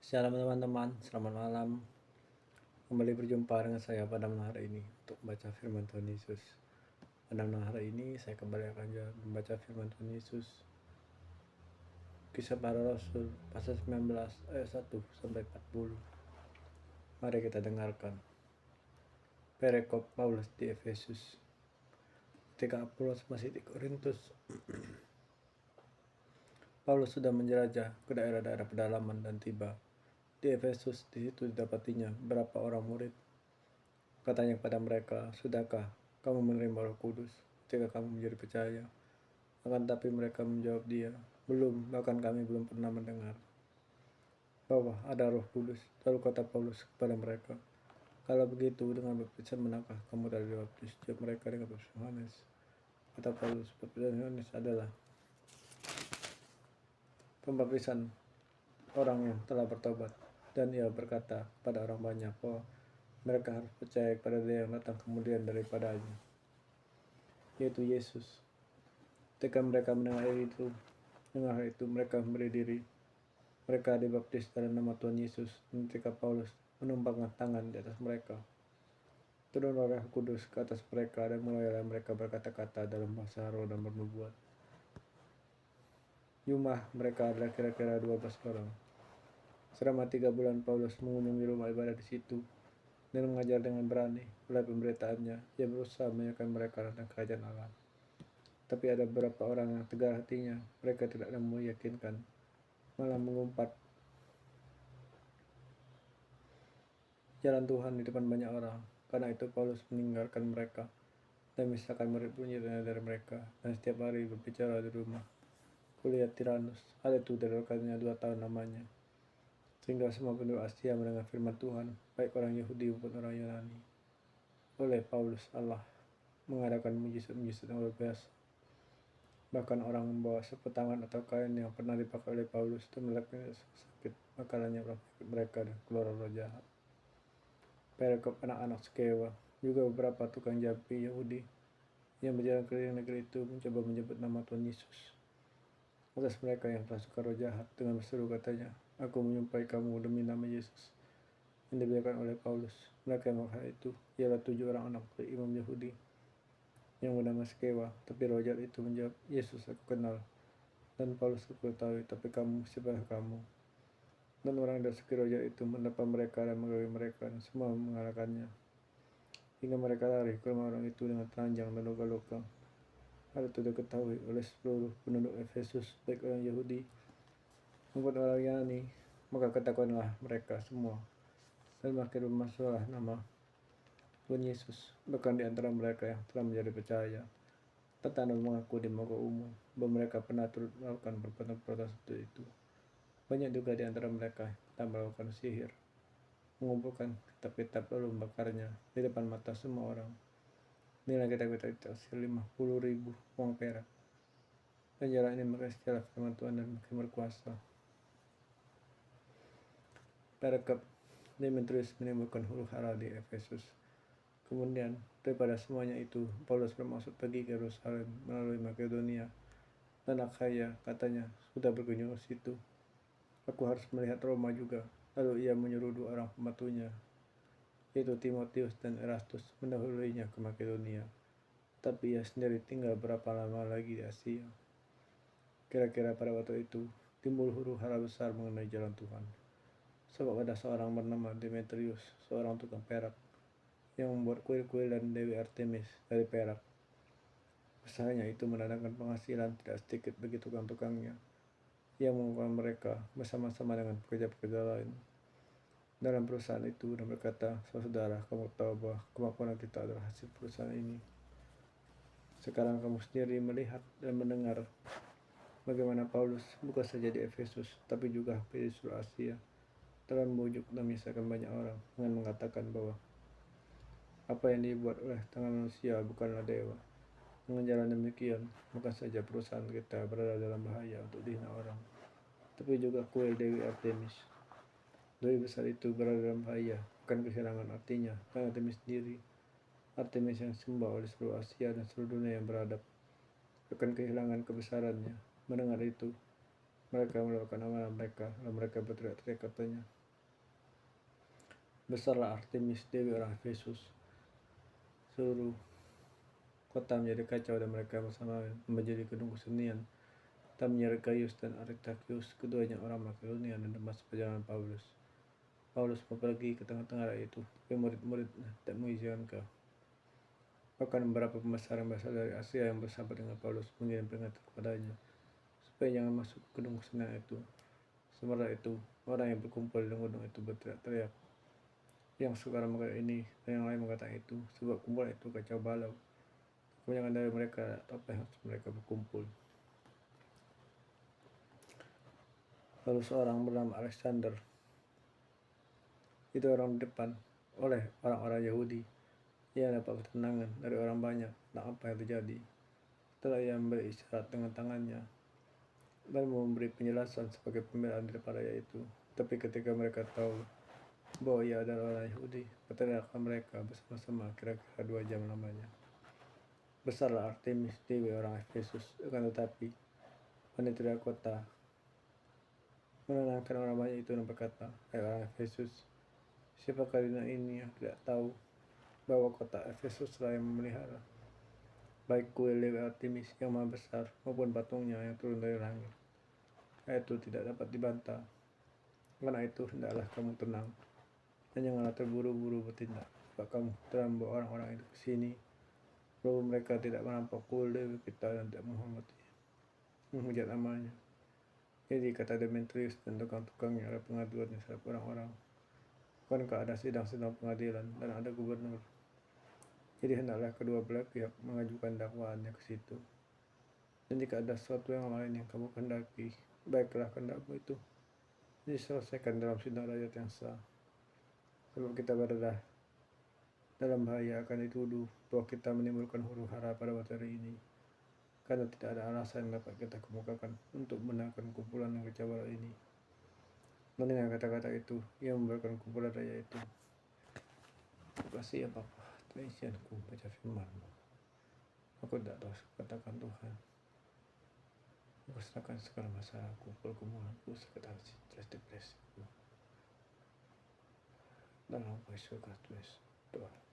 Shalom teman-teman, selamat malam. Kembali berjumpa dengan saya pada malam hari ini untuk membaca firman Tuhan Yesus. Pada malam hari ini saya kembali akan membaca firman Tuhan Yesus. Kisah Para Rasul pasal 19 ayat 1 sampai 40. Mari kita dengarkan. Perikop Paulus di Efesus. Ketika Apolos masih di Korintus, Paulus sudah menjelajah ke daerah-daerah pedalaman dan tiba di Efesus. Di situ didapatinya beberapa orang murid. Katanya kepada mereka, "Sudahkah kamu menerima Roh Kudus ketika kamu menjadi percaya?" Akan tapi mereka menjawab dia, "Belum, bahkan kami belum pernah mendengar bahwa ada Roh Kudus." Lalu kata Paulus kepada mereka, "Kalau begitu, dengan baptisan manakah kamu telah dibaptis?" Jawab mereka, "Dengan baptisan Yohanes." Kata Paulus, "Baptisan Yohanes adalah pembaptisan orang yang telah bertobat." Dan ia berkata pada orang banyak bahwa mereka harus percaya kepada Dia yang datang kemudian daripadanya, yaitu Yesus. Ketika mereka mendengar itu, mereka memberi diri. Mereka dibaptis dalam nama Tuhan Yesus. Dan ketika Paulus menumpangkan tangan di atas mereka, turunlah Roh Kudus ke atas mereka, dan mulailah mereka berkata-kata dalam bahasa roh dan bernubuat. Jumlah mereka adalah kira-kira 12 orang. Selama 3 bulan Paulus mengunjungi rumah ibadah di situ dan mengajar dengan berani. Oleh pemberitaannya, ia berusaha menyampaikan mereka tentang kerajaan Allah. Tapi ada beberapa orang yang tegar hatinya. Mereka tidak meyakinkan, malah mengumpat jalan Tuhan di depan banyak orang. Karena itu Paulus meninggalkan mereka dan misalkan murid-muridnya dari mereka, dan setiap hari berbicara di rumah kuliah Tiranus. Hal itu dilakukannya 2 tahun lamanya, sehingga semua penduduk Asia mendengar firman Tuhan, baik orang Yahudi maupun orang Yunani. Oleh Paulus, Allah mengadakan mujizat-mujizat yang luar biasa. Bahkan orang membawa sapu tangan atau kain yang pernah dipakai oleh Paulus dan melakukan sakit, maka lenyaplah mereka dan keluar roh jahat. Perikop anak-anak Skewa. Juga beberapa tukang jampi Yahudi yang berjalan keliling negeri itu mencoba menyebut nama Tuhan Yesus atas mereka yang telah suka roh jahat dengan berseru, katanya, "Aku menyumpahi kamu demi nama Yesus yang dibiarkan oleh Paulus." Mereka yang melakukan itu ialah 7 orang anak imam Yahudi yang bernama Skewa. Tapi roh jahat itu menjawab, "Yesus aku kenal, dan Paulus aku ketahui, tapi kamu, siapakah kamu?" Dan orang dari roh jahat itu mendapat mereka dan mengganggu mereka, dan semua mengalahkannya, hingga mereka lari ke rumah orang itu dengan telanjang dan luka-luka. Hal itu diketahui oleh seluruh penduduk Efesus, baik orang Yahudi maupun orang Yunani. Maka ketakutanlah mereka semua dan makin bermasalah nama Tuhan Yesus. Bahkan di antara mereka yang telah menjadi percaya, tertanam mengaku di muka umum bahwa mereka pernah turut melakukan perbuatan-perbuatan seperti itu. Banyak juga di antara mereka yang melakukan sihir, mengumpulkan kitab-kitab lalu membakarnya di depan mata semua orang. Nilai kitab-kitab itu hasil 50.000 uang perak. Dan jalan ini mereka secara firman Tuhan dan makin berkuasa. Perikop Demetrius menimbulkan huru-hara di Efesus. Kemudian daripada semuanya itu, Paulus bermaksud pergi ke Yerusalem melalui Makedonia dan Akhaya. Katanya, "Sudah berkunjung ke situ, aku harus melihat Roma juga." Lalu ia menyuruh 2 orang pembantunya, yaitu Timotius dan Erastus, mendahuluinya ke Makedonia. Tapi ia sendiri tinggal berapa lama lagi di Asia. Kira-kira pada waktu itu timbul huru-hara besar mengenai jalan Tuhan, sebab ada seorang bernama Demetrius, seorang tukang perak, yang membuat kuil-kuil dan Dewi Artemis dari perak. Usahanya itu mendatangkan penghasilan tidak sedikit bagi tukang-tukangnya. Ia mengumpulkan mereka bersama-sama dengan pekerja-pekerja lain dalam perusahaan itu dan berkata, "Saudara, kamu tahu bahwa kemampuan kita adalah hasil perusahaan ini. Sekarang kamu sendiri melihat dan mendengar bagaimana Paulus bukan saja di Efesus, tapi juga di seluruh Asia telah membujuk dan menyesatkan banyak orang dengan mengatakan bahwa apa yang dibuat oleh tangan manusia bukanlah dewa. Dengan jalan demikian, bukan saja perusahaan kita berada dalam bahaya untuk dihina orang, tapi juga kuil Dewi Artemis, dewi besar itu, berada dalam bahaya, akan kehilangan artinya, karena Artemis sendiri, Artemis yang disembah oleh seluruh Asia dan seluruh dunia yang beradab, akan kehilangan kebesarannya." Mendengar itu, Mereka melakukan amanah mereka, lalu mereka berteriak-teriak katanya, "Besarlah Artemis, dewi orang Efesus." Seluruh kota menjadi kacau dan mereka bersama menjadi gedung kesenian. Tamir Gaius dan Aristarchus, keduanya orang Makedonia, dan Demas perjalanan Paulus. Paulus mau pergi ke tengah-tengah rakyat itu, tapi murid-murid tidak mengizinkan. Bahkan beberapa pembesar yang berasal dari Asia yang bersahabat dengan Paulus mengirim peringatan kepadanya supaya jangan masuk ke gedung kesenian itu. Sementara itu, orang yang berkumpul di gedung itu berteriak-teriak, yang sekarang mengatakan ini dan yang lain mengatakan itu, sebab kumpulan itu kacau balau. Kebanyakan dari mereka apa yang harus mereka berkumpul. Lalu seorang bernama Alexander, itu orang di depan oleh orang-orang Yahudi. Ia dapat ketenangan dari orang banyak tentang apa yang terjadi. Setelah ia memberi isyarat dengan tangannya dan memberi penjelasan sebagai pembelaan di depan rakyat itu. Tapi ketika mereka tahu bahwa ia adalah orang Yahudi, berteriaklah mereka bersama-sama kira-kira 2 jam lamanya. Besarlah Artemis, dewi orang Efesus. Akan tetapi panitia kota menenangkan orang banyak itu dan berkata, "Hai orang Efesus, siapakah ini yang tidak tahu bahwa kota Efesus lah yang memelihara baik kuil Dewi Artemis yang maha besar maupun patungnya yang turun dari langit. Itu tidak dapat dibantah. Karena itu hendaklah kamu tenang dan janganlah terburu-buru bertindak. Sebab kamu telah membawa orang-orang itu ke sini, bahwa mereka tidak menampok kuil Dewi kita dan tidak menghujat namanya." Jadi kata Demetrius dan tukang-tukangnya ada pengaduannya terhadap orang-orang. Bukankah ada sidang-sidang pengadilan dan ada gubernur? Jadi hendaklah kedua belah pihak mengajukan dakwaannya ke situ. Dan jika ada sesuatu yang lain yang kamu kehendaki, baiklah kehendakmu itu diselesaikan dalam sidang rakyat yang sah. Sebab kita berada dalam bahaya akan dituduh bahwa kita menimbulkan huru-hara pada waktu hari ini, karena tidak ada alasan yang dapat kita kemukakan untuk membenarkan kumpulan yang kacau balau ini. Mendengar kata-kata itu, ia membiarkan kumpulan rakyat itu. Terima kasih ya Bapa, telah isianku baca firman-Mu. Aku tidak tahu katakan Tuhan. Aku serahkan segala masalahku, pergumulanku, sekretaris, depresiku. Dalam Yesus Kristus, Tuhan.